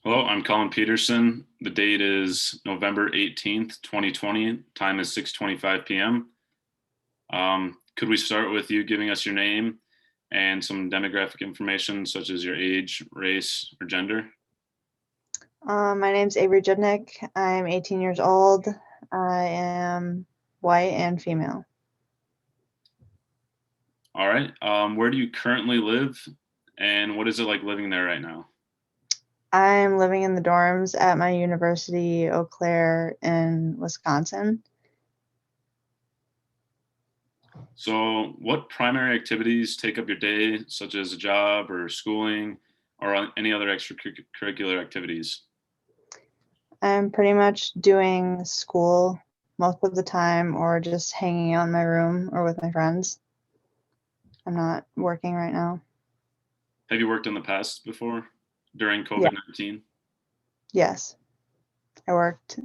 Hello, I'm Colin Peterson. The date is November 18th, 2020. Time is 6:25 p.m. Could we start with you giving us your name and some demographic information such as your age, race, or gender? My name's Avery Judnic. I'm 18 years old. I am white and female. All right. Where do you currently live and what is it like living there right now? I'm living in the dorms at my university, Eau Claire in Wisconsin. So, what primary activities take up your day, such as a job or schooling or any other extracurricular activities? I'm pretty much doing school most of the time or just hanging out in my room or with my friends. I'm not working right now. Have you worked in the past before during Yeah, COVID-19? yes. I worked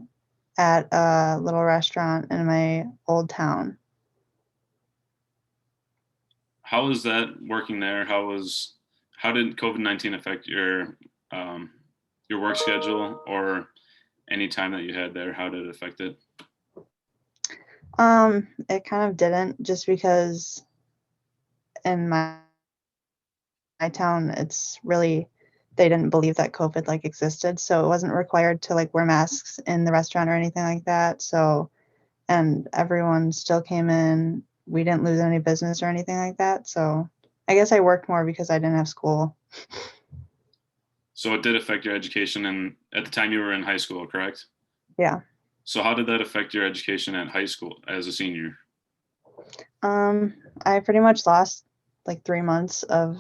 at a little restaurant in my old town. How was that working there? How did COVID-19 affect um, your work schedule or any time that you had there? How did it affect it? It kind of didn't just because in my town, it's really they didn't believe that COVID like existed, so it wasn't required to like wear masks in the restaurant or anything like that. So, and everyone still came in. We didn't lose any business or anything like that. So, I guess I worked more because I didn't have school. So it did affect your education, and at the time you were in high school, correct? Yeah. So how did that affect your education at high school as a senior? I pretty much lost like 3 months of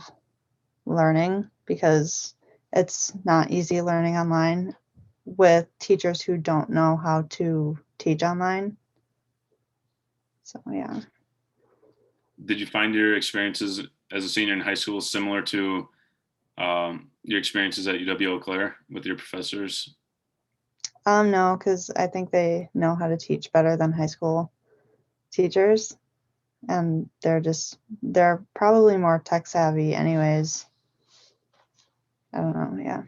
learning because it's not easy learning online with teachers who don't know how to teach online. So, yeah. Did you find your experiences as a senior in high school similar to your experiences at UW Eau Claire with your professors? No, because I think they know how to teach better than high school teachers, and they're probably more tech savvy anyways. I don't know, yeah.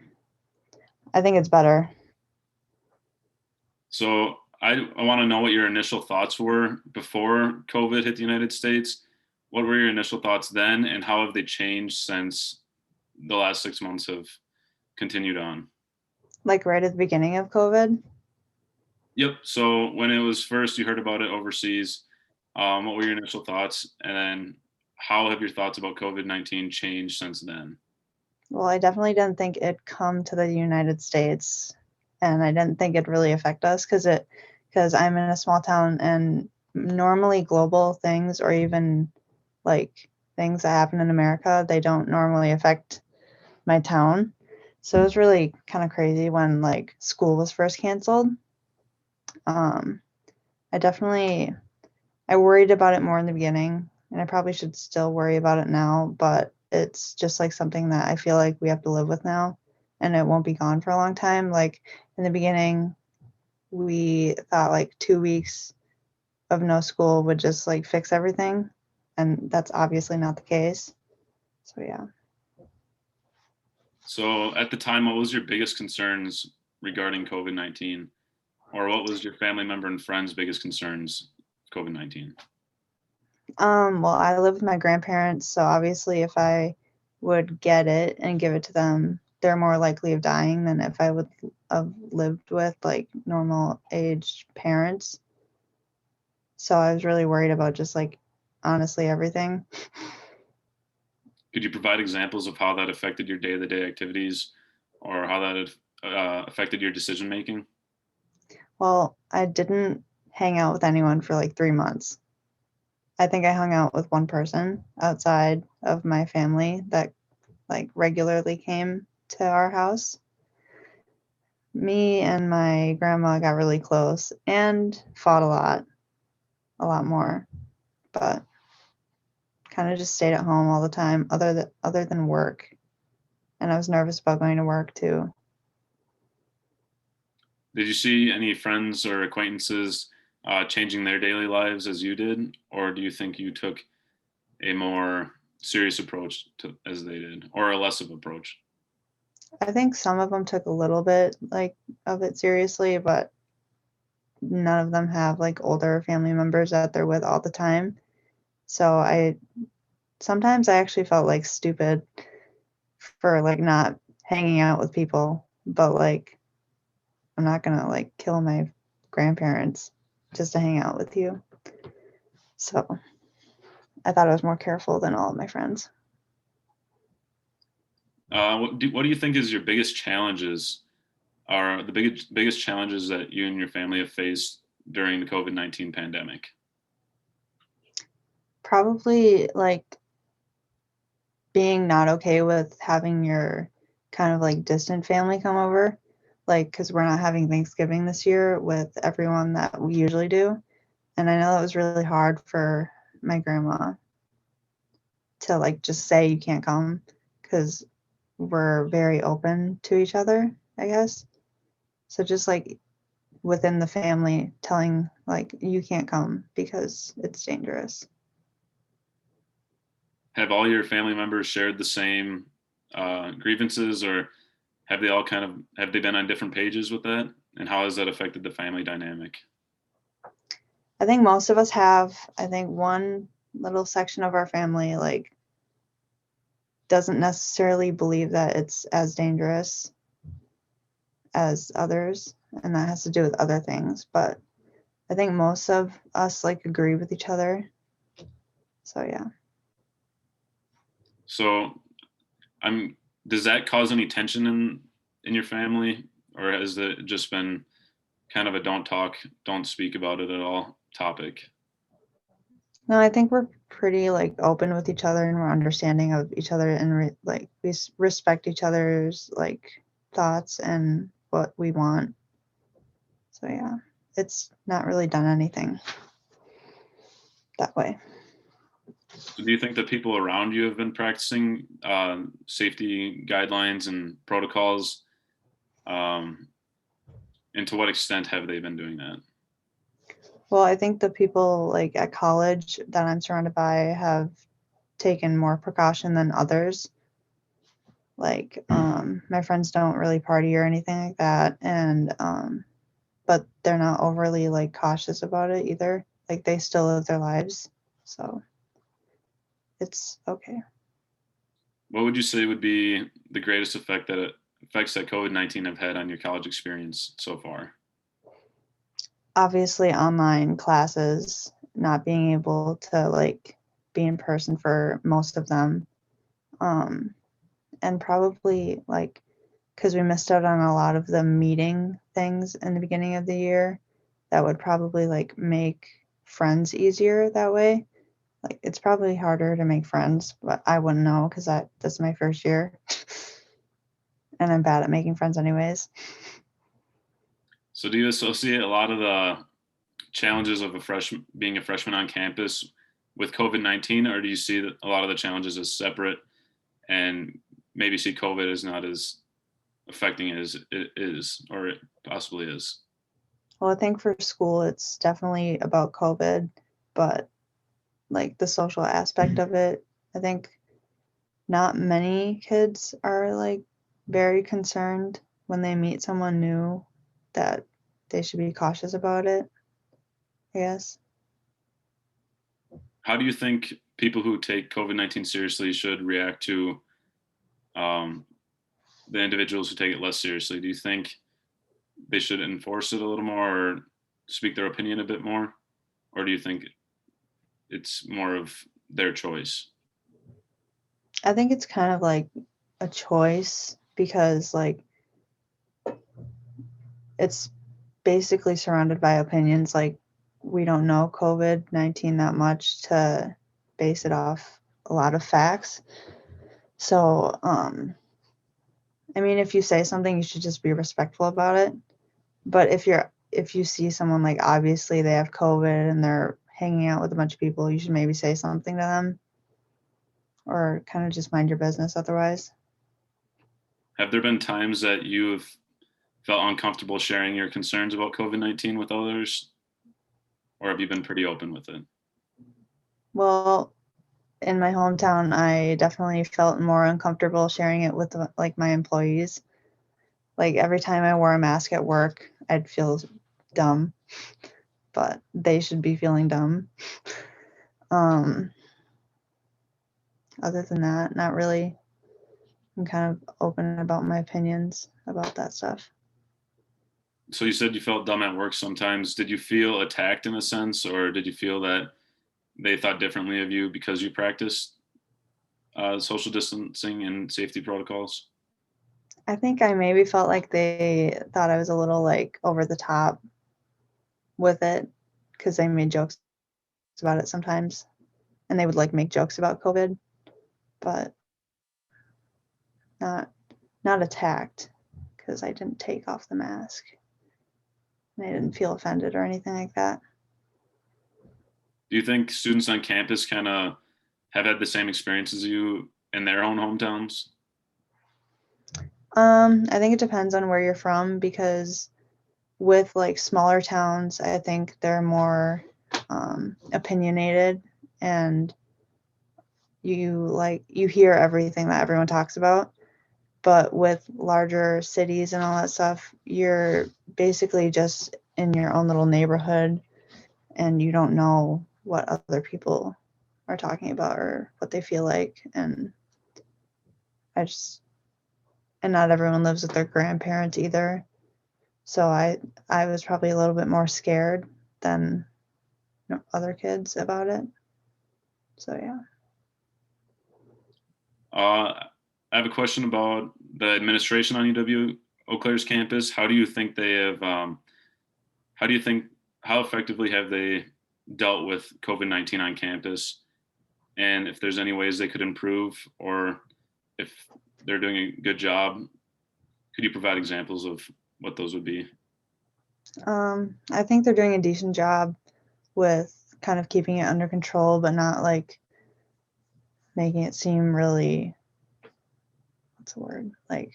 I think it's better. So I want to know what your initial thoughts were before COVID hit the United States. What were your initial thoughts then, and how have they changed since the last 6 months have continued on? Like right at the beginning of COVID. Yep. So when it was first, you heard about it overseas. What were your initial thoughts, and then how have your thoughts about COVID-19 changed since then? Well, I definitely didn't think it'd come to the United States, and I didn't think it'd really affect us because I'm in a small town, and normally global things or even like things that happen in America, they don't normally affect my town. So it was really kind of crazy when like school was first canceled. Um, I definitely I worried about it more in the beginning, and I probably should still worry about it now, but it's just like something that I feel like we have to live with now, and it won't be gone for a long time. Like in the beginning, we thought like 2 weeks of no school would just like fix everything, and that's obviously not the case. So yeah. So at the time, what was your biggest concerns regarding COVID-19, or what was your family member and friends' biggest concerns COVID-19? Well, I live with my grandparents, so obviously if I would get it and give it to them, they're more likely of dying than if I would have lived with like normal aged parents. So I was really worried about just like honestly everything. Could you provide examples of how that affected your day-to-day activities, or how that affected your decision making? Well, I didn't hang out with anyone for like 3 months. I think I hung out with one person outside of my family that like regularly came to our house. Me and my grandma got really close and fought a lot more, but kind of just stayed at home all the time other than work. And I was nervous about going to work too. Did you see any friends or acquaintances changing their daily lives as you did, or do you think you took a more serious approach as they did, or a less of approach? I think some of them took a little bit like of it seriously, but none of them have like older family members that they're with all the time. So I sometimes I actually felt like stupid for like not hanging out with people, but like I'm not gonna like kill my grandparents just to hang out with you. So I thought I was more careful than all of my friends. What do you think is your biggest challenges? Are the biggest challenges that you and your family have faced during the COVID-19 pandemic? Probably like being not okay with having your kind of like distant family come over, like because we're not having Thanksgiving this year with everyone that we usually do. And I know that was really hard for my grandma to like just say you can't come because we're very open to each other, I guess. So just like within the family telling like you can't come because it's dangerous. Have all your family members shared the same grievances, or have they been on different pages with that? And how has that affected the family dynamic? I think most of us have. I think one little section of our family like doesn't necessarily believe that it's as dangerous as others, and that has to do with other things. But I think most of us like agree with each other. So yeah. So, I'm. Does that cause any tension in your family, or has it just been kind of a don't talk, don't speak about it at all topic? No, I think we're pretty like open with each other and we're understanding of each other and like respect each other's like thoughts and what we want. So yeah, it's not really done anything that way. So do you think that people around you have been practicing safety guidelines and protocols? Um, and to what extent have they been doing that? Well, I think the people like at college that I'm surrounded by have taken more precaution than others. Like, my friends don't really party or anything like that, and but they're not overly like cautious about it either. Like they still live their lives, so it's okay. What would you say would be the greatest effects that COVID-19 have had on your college experience so far? Obviously, online classes, not being able to like be in person for most of them, um, and probably like because we missed out on a lot of the meeting things in the beginning of the year, that would probably like make friends easier that way. Like it's probably harder to make friends, but I wouldn't know because that's my first year, and I'm bad at making friends anyways. So do you associate a lot of the challenges of being a freshman on campus with COVID-19, or do you see a lot of the challenges as separate and maybe see COVID as not as affecting as it is, or it possibly is? Well, I think for school it's definitely about COVID, but like the social aspect of it, I think not many kids are like very concerned when they meet someone new that they should be cautious about it, I guess. How do you think people who take COVID-19 seriously should react to um, the individuals who take it less seriously? Do you think they should enforce it a little more or speak their opinion a bit more? Or do you think it's more of their choice? I think it's kind of like a choice because like it's basically surrounded by opinions. Like we don't know COVID-19 that much to base it off a lot of facts. So, I mean, if you say something, you should just be respectful about it. But if you see someone like obviously they have COVID and they're hanging out with a bunch of people, you should maybe say something to them or kind of just mind your business otherwise. Have there been times that you have felt uncomfortable sharing your concerns about COVID-19 with others, or have you been pretty open with it? Well, in my hometown, I definitely felt more uncomfortable sharing it with like my employees. Like every time I wore a mask at work, I'd feel dumb, but they should be feeling dumb. Other than that, not really. I'm kind of open about my opinions about that stuff. So you said you felt dumb at work sometimes. Did you feel attacked in a sense, or did you feel that they thought differently of you because you practiced social distancing and safety protocols? I think I maybe felt like they thought I was a little like over the top with it because they made jokes about it sometimes, and they would like make jokes about COVID, but not not attacked because I didn't take off the mask. And I didn't feel offended or anything like that. Do you think students on campus kind of have had the same experience as you in their own hometowns? I think it depends on where you're from because with like smaller towns, I think they're more opinionated and you hear everything that everyone talks about. But with larger cities and all that stuff, you're basically just in your own little neighborhood and you don't know what other people are talking about or what they feel like. I just and not everyone lives with their grandparents either. So I was probably a little bit more scared than other kids about it. So yeah. I have a question about the administration on UW Eau Claire's campus. How do you think they have? How do you think how effectively have they dealt with COVID-19 on campus? And if there's any ways they could improve, or if they're doing a good job, could you provide examples of what those would be? I think they're doing a decent job with kind of keeping it under control, but not like making it seem really, what's the word, like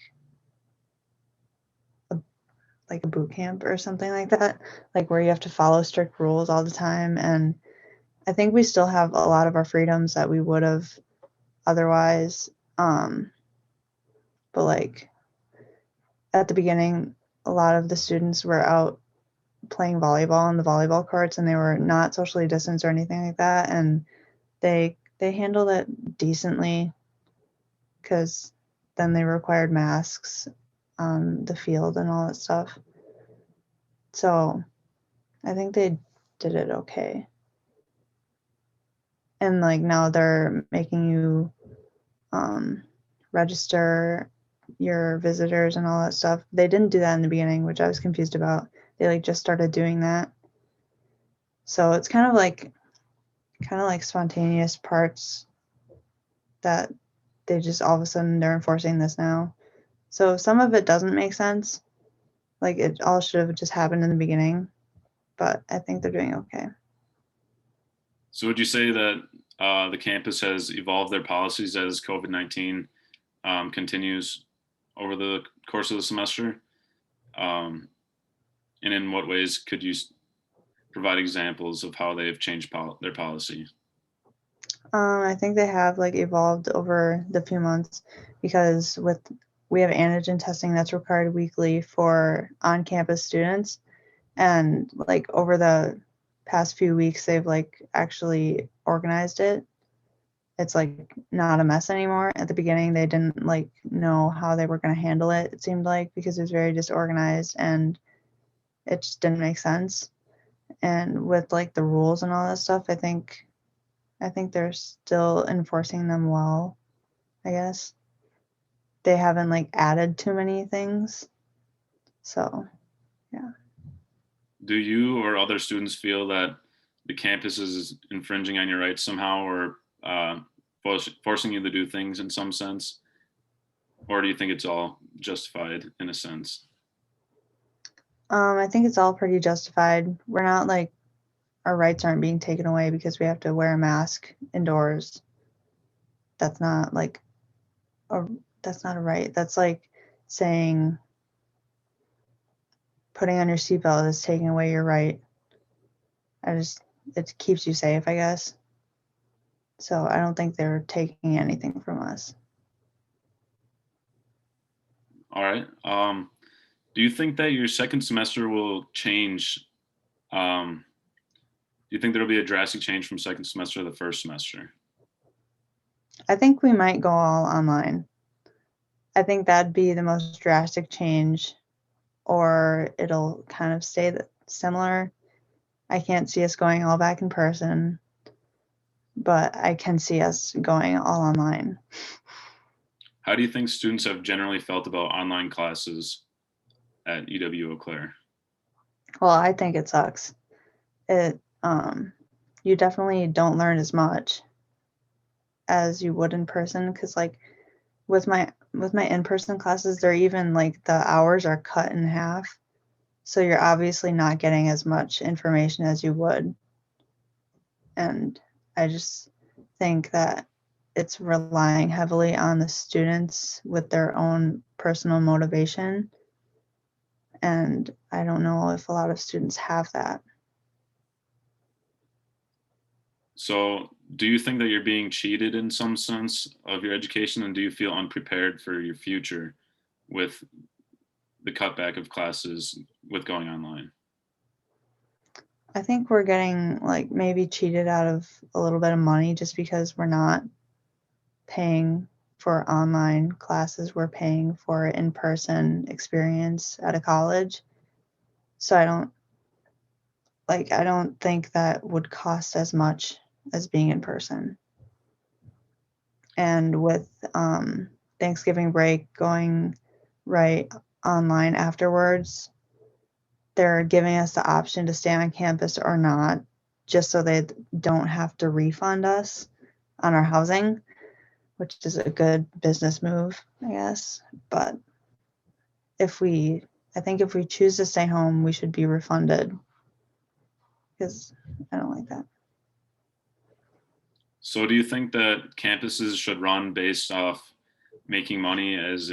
a boot camp or something like that, like where you have to follow strict rules all the time. And I think we still have a lot of our freedoms that we would have otherwise. But like at the beginning, a lot of the students were out playing volleyball on the volleyball courts and they were not socially distanced or anything like that. And they handled it decently because then they required masks on the field and all that stuff. So I think they did it okay. And like now they're making you register your visitors and all that stuff. They didn't do that in the beginning, which I was confused about. They like just started doing that. So it's kind of like spontaneous parts that they just all of a sudden they're enforcing this now. So some of it doesn't make sense. Like it all should have just happened in the beginning, but I think they're doing okay. So would you say that the campus has evolved their policies as COVID-19 continues over the course of the semester? And in what ways could you provide examples of how they have changed their policy? I think they have like evolved over the few months because we have antigen testing that's required weekly for on-campus students, and like over the past few weeks they've like actually organized it. It's like not a mess anymore. At the beginning they didn't like know how they were going to handle it, it seemed like, because it was very disorganized and it just didn't make sense. And with like the rules and all that stuff, I think they're still enforcing them well, I guess. They haven't like added too many things. So, yeah. Do you or other students feel that the campus is infringing on your rights somehow, or forcing you to do things in some sense? Or do you think it's all justified in a sense? I think it's all pretty justified. We're not like our rights aren't being taken away because we have to wear a mask indoors. That's not like a that's not a right. That's like saying putting on your seatbelt is taking away your right. It keeps you safe, I guess. So I don't think they're taking anything from us. All right. Do you think that your second semester will change? Do you think there'll be a drastic change from second semester to the first semester? I think we might go all online. I think that'd be the most drastic change, or it'll kind of stay similar. I can't see us going all back in person, but I can see us going all online. How do you think students have generally felt about online classes at UW Eau Claire? Well, I think it sucks. It you definitely don't learn as much as you would in person, because like with my in-person classes, they're even like the hours are cut in half. So you're obviously not getting as much information as you would. And I just think that it's relying heavily on the students with their own personal motivation. And I don't know if a lot of students have that. So, do you think that you're being cheated in some sense of your education, and do you feel unprepared for your future with the cutback of classes with going online? I think we're getting like maybe cheated out of a little bit of money just because we're not paying for online classes, we're paying for in-person experience at a college. So I don't think that would cost as much as being in person. And with Thanksgiving break going right online afterwards, they're giving us the option to stay on campus or not, just so they don't have to refund us on our housing, which is a good business move, I guess. But I think if we choose to stay home, we should be refunded, because I don't like that. So, do you think that campuses should run based off making money as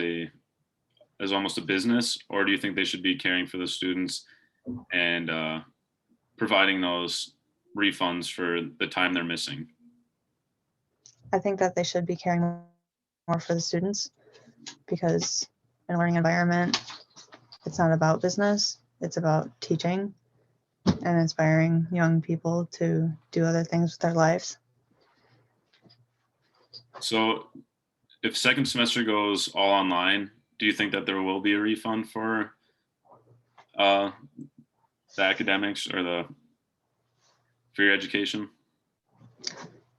almost a business, or do you think they should be caring for the students and providing those refunds for the time they're missing? I think that they should be caring more for the students, because in a learning environment, it's not about business, it's about teaching and inspiring young people to do other things with their lives. So, if second semester goes all online, do you think that there will be a refund for uh, the academics or the for your education?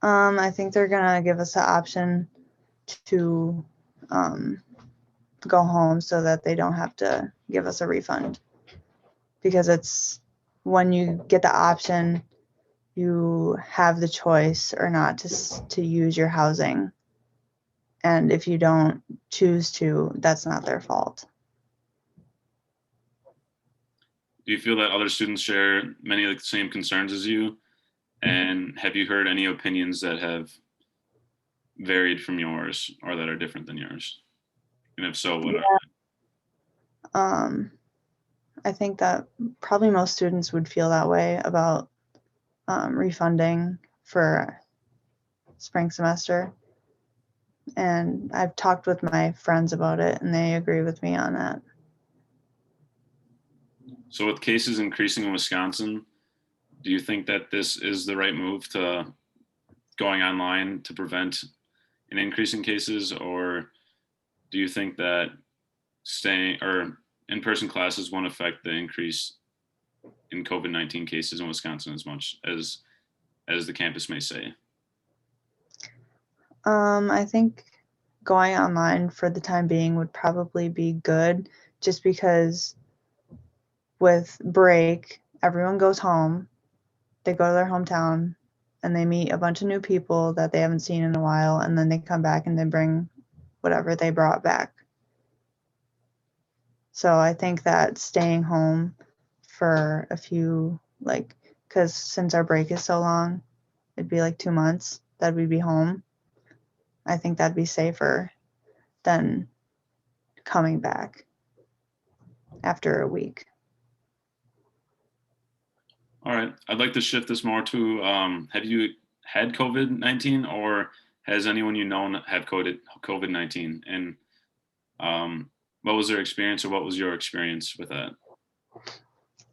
I think they're gonna give us the option to um, go home so that they don't have to give us a refund, because it's when you get the option, you have the choice or not to use your housing, and if you don't choose to, that's not their fault. Do you feel that other students share many of the same concerns as you? And have you heard any opinions that have varied from yours or that are different than yours? And if so, what are Yeah. I think that probably most students would feel that way about refunding for spring semester. And I've talked with my friends about it, and they agree with me on that. so with cases increasing in Wisconsin, do you think that this is the right move to going online to prevent an increase in cases, or do you think that staying or in-person classes won't affect the increase in COVID-19 cases in Wisconsin as much as the campus may say? I think going online for the time being would probably be good, just because with break, everyone goes home, they go to their hometown, and they meet a bunch of new people that they haven't seen in a while, and then they come back and they bring whatever they brought back. So I think that staying home for a few, like, because since our break is so long, it'd be like 2 months that we'd be home. I think that'd be safer than coming back after a week. All right, I'd like to shift this more to have you had COVID-19, or has anyone you known had COVID-19? And what was their experience, or what was your experience with that?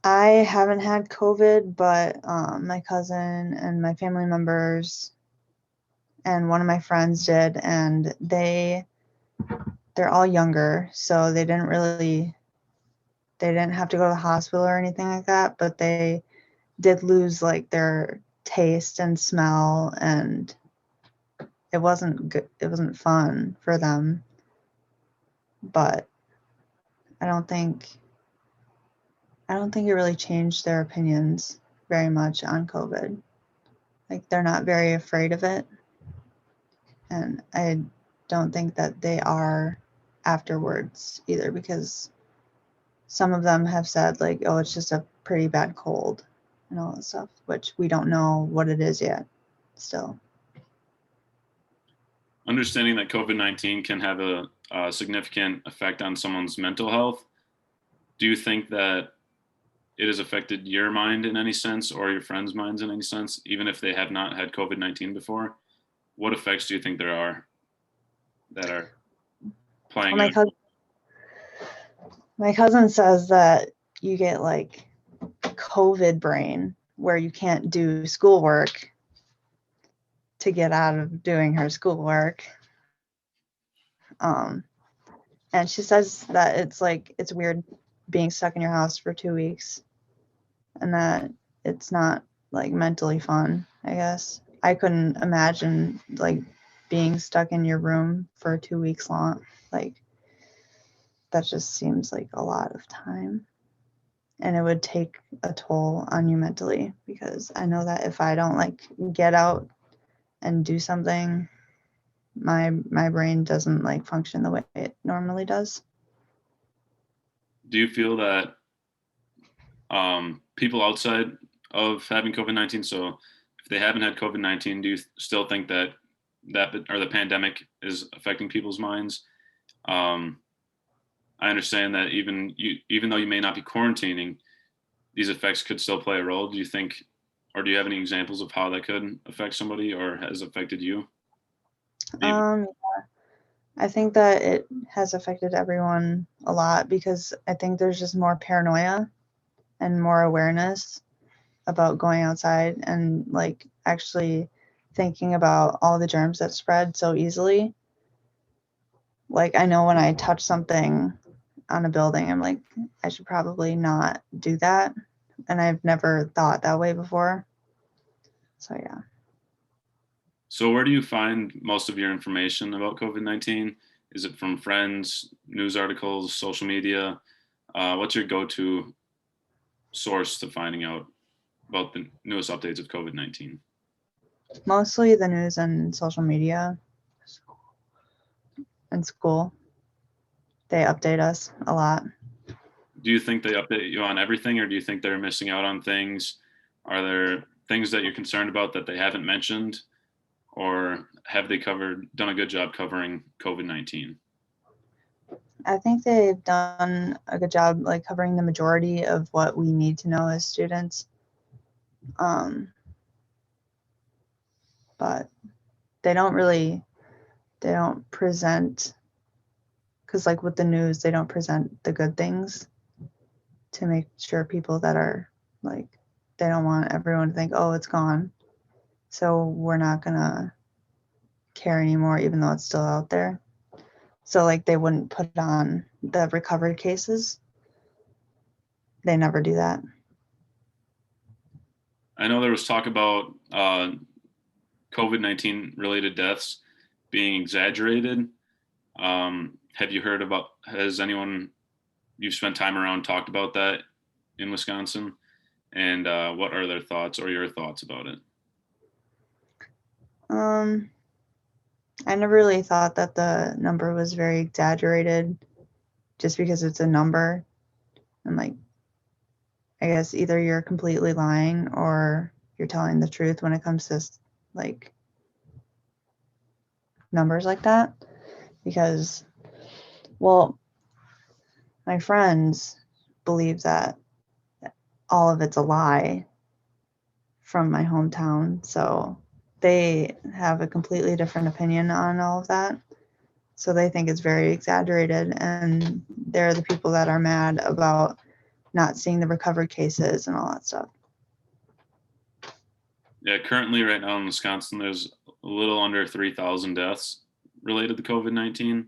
I haven't had COVID, but my cousin and my family members and one of my friends did, and they're all younger, so they didn't have to go to the hospital or anything like that, but they did lose like their taste and smell, and it wasn't good. It wasn't fun for them, but I don't think it really changed their opinions very much on COVID. Like, they're not very afraid of it, and I don't think that they are afterwards either, because some of them have said like, oh, it's just a pretty bad cold and all that stuff, which we don't know what it is yet still. Understanding that COVID-19 can have a significant effect on someone's mental health, do you think that it has affected your mind in any sense, or your friends' minds in any sense, even if they have not had COVID-19 before? What effects do you think there are that are playing Well, out? my cousin says that you get like COVID brain, where you can't do schoolwork to get out of doing her schoolwork. And she says that it's weird being stuck in your house for 2 weeks, and that it's not like mentally fun, I guess. I couldn't imagine like being stuck in your room for 2 weeks long. Like, that just seems like a lot of time. And it would take a toll on you mentally, because I know that if I don't like get out and do something, my brain doesn't like function the way it normally does. Do you feel that people outside of having COVID-19, so if they haven't had COVID-19, do you still think that or the pandemic is affecting people's minds? I understand that even though you may not be quarantining, these effects could still play a role. Do you think, or do you have any examples of how that could affect somebody or has affected you? Yeah, I think that it has affected everyone a lot, because I think there's just more paranoia and more awareness about going outside and like actually thinking about all the germs that spread so easily. Like, I know when I touch something on a building, I'm like, I should probably not do that. And I've never thought that way before. So yeah. So where do you find most of your information about COVID-19? Is it from friends, news articles, social media? What's your go-to source to finding out about the newest updates of COVID-19? Mostly the news and social media and school. They update us a lot. Do you think they update you on everything, or do you think they're missing out on things? Are there things that you're concerned about that they haven't mentioned, or have they done a good job covering COVID-19? I think they've done a good job like covering the majority of what we need to know as students. But they don't present, because like with the news, they don't present the good things to make sure people that are like, they don't want everyone to think, oh, it's gone, so we're not gonna care anymore, even though it's still out there. So like, they wouldn't put on the recovered cases. They never do that. I know there was talk about COVID-19 related deaths being exaggerated. Have you heard about, has anyone you've spent time around talked about that in Wisconsin? And what are their thoughts or your thoughts about it? I never really thought that the number was very exaggerated, just because it's a number. And like, I guess either you're completely lying or you're telling the truth when it comes to like numbers like that. Because, well, my friends believe that all of it's a lie from my hometown. So they have a completely different opinion on all of that. So they think it's very exaggerated, and they're the people that are mad about not seeing the recovered cases and all that stuff. Yeah, currently right now in Wisconsin, there's a little under 3,000 deaths related to COVID-19.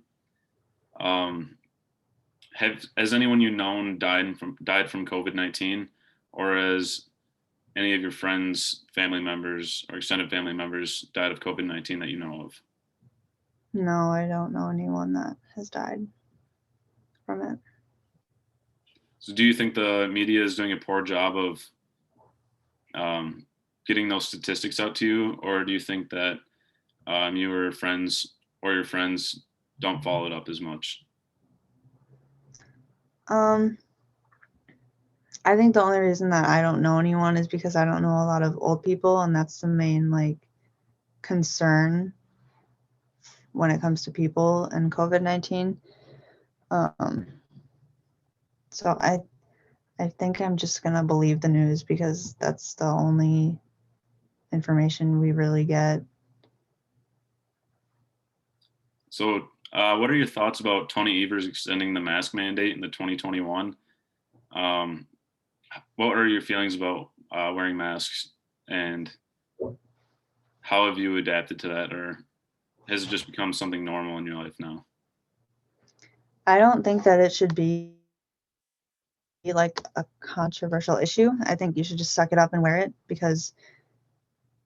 Um, has anyone you known died from COVID-19, or has any of your friends, family members, or extended family members died of COVID-19 that you know of? No, I don't know anyone that has died from it. So, do you think the media is doing a poor job of um, getting those statistics out to you, or do you think that you or friends or your friends don't follow it up as much? Um, I think the only reason that I don't know anyone is because I don't know a lot of old people, and that's the main like concern when it comes to people and COVID-19. Um, so I think I'm just gonna believe the news because that's the only information we really get. So, what are your thoughts about Tony Evers extending the mask mandate in the 2021? Um, what are your feelings about wearing masks, and how have you adapted to that, or has it just become something normal in your life now? I don't think that it should be like a controversial issue. I think you should just suck it up and wear it because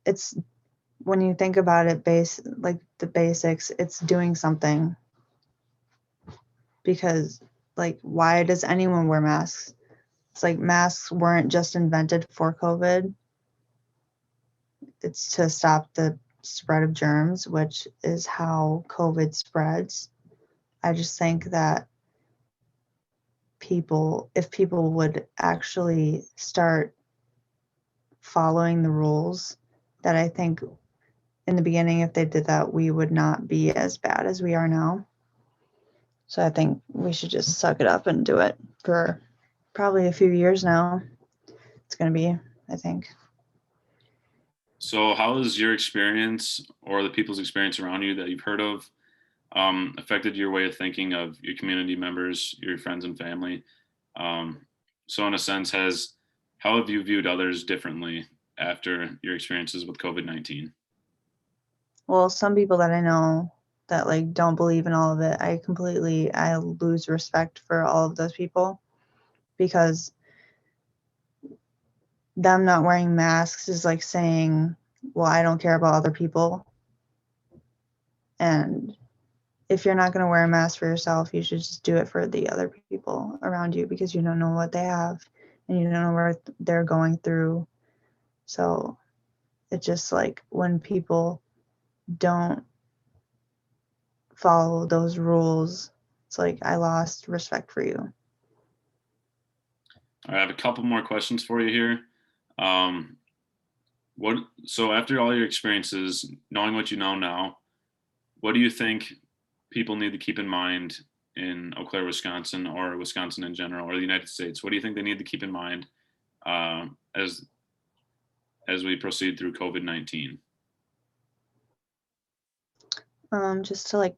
it's when you think about it like the basics, it's doing something. Because like why does anyone wear masks? It's like masks weren't just invented for COVID. It's to stop the spread of germs, which is how COVID spreads. I just think that if people would actually start following the rules, that I think in the beginning, if they did that, we would not be as bad as we are now. So I think we should just suck it up and do it for probably a few years now. It's going to be, I think. So, how has your experience or the people's experience around you that you've heard of affected your way of thinking of your community members, your friends and family? So, in a sense, has how have you viewed others differently after your experiences with COVID-19? Well, some people that I know that like don't believe in all of it, I lose respect for all of those people because them not wearing masks is like saying, well, I don't care about other people. And if you're not going to wear a mask for yourself, you should just do it for the other people around you because you don't know what they have and you don't know what they're going through. So it's just like when people don't follow those rules, it's like I lost respect for you. I have a couple more questions for you here. Um, what so after all your experiences, knowing what you know now, what do you think people need to keep in mind in Eau Claire, Wisconsin, or Wisconsin in general, or the United States? What do you think they need to keep in mind uh, as as we proceed through COVID-19? Just to like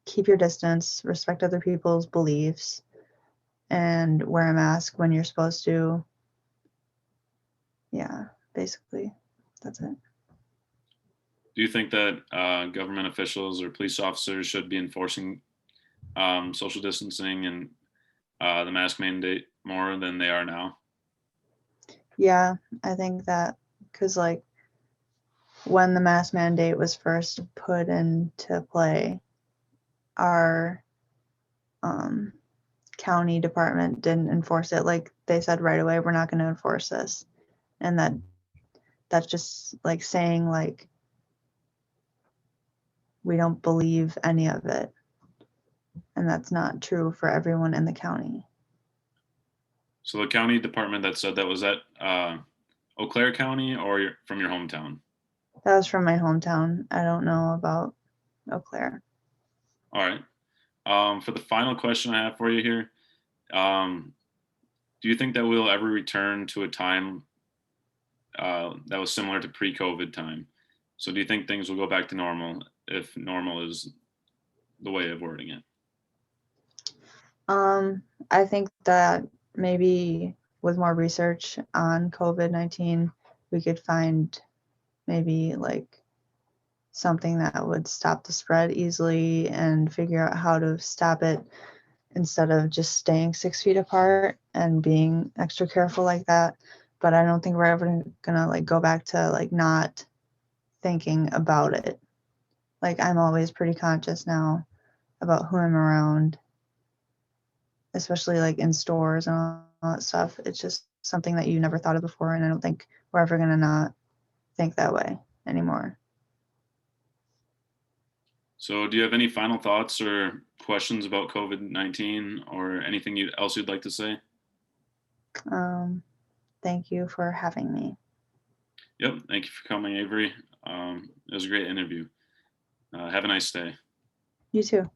keep your distance, respect other people's beliefs, and wear a mask when you're supposed to. Yeah, basically, that's it. Do you think that government officials or police officers should be enforcing social distancing and the mask mandate more than they are now? Yeah, I think that because like when the mask mandate was first put into play, our um, county department didn't enforce it. Like they said right away, we're not going to enforce this, and that's just like saying like we don't believe any of it, and that's not true for everyone in the county. So the county department that said that, was that Eau Claire County or from your hometown? That was from my hometown. I don't know about Eau Claire. All right. For the final question I have for you here, um, do you think that we'll ever return to a time that was similar to pre-COVID time? So do you think things will go back to normal if normal is the way of wording it? I think that maybe with more research on COVID-19, we could find maybe like something that would stop the spread easily and figure out how to stop it instead of just staying 6 feet apart and being extra careful like that. But I don't think we're ever gonna like go back to like not thinking about it. Like I'm always pretty conscious now about who I'm around, especially like in stores and all that stuff. It's just something that you never thought of before, and I don't think we're ever gonna not think that way anymore. So do you have any final thoughts or questions about COVID-19 or anything else you'd like to say? Um, Thank you for having me. Yep. Thank you for coming, Avery. It was a great interview. Have a nice day. You too.